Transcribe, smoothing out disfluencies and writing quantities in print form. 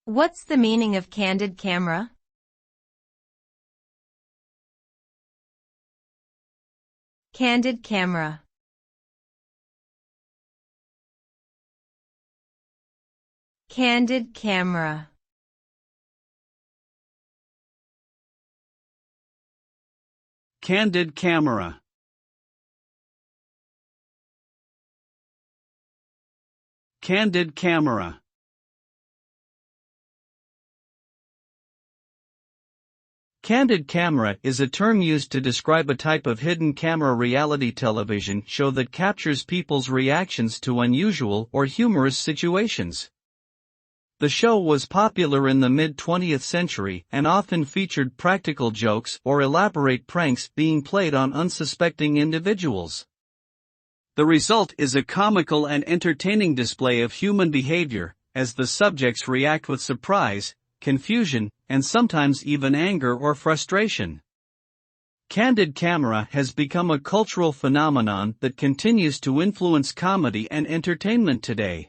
What's the meaning of candid camera? Candid camera. Candid camera. Candid camera. Candid camera. Candid camera is a term used to describe a type of hidden camera reality television show that captures people's reactions to unusual or humorous situations. The show was popular in the mid-20th century and often featured practical jokes or elaborate pranks being played on unsuspecting individuals. The result is a comical and entertaining display of human behavior, as the subjects react with surprise, confusion, and sometimes even anger or frustration. Candid camera has become a cultural phenomenon that continues to influence comedy and entertainment today.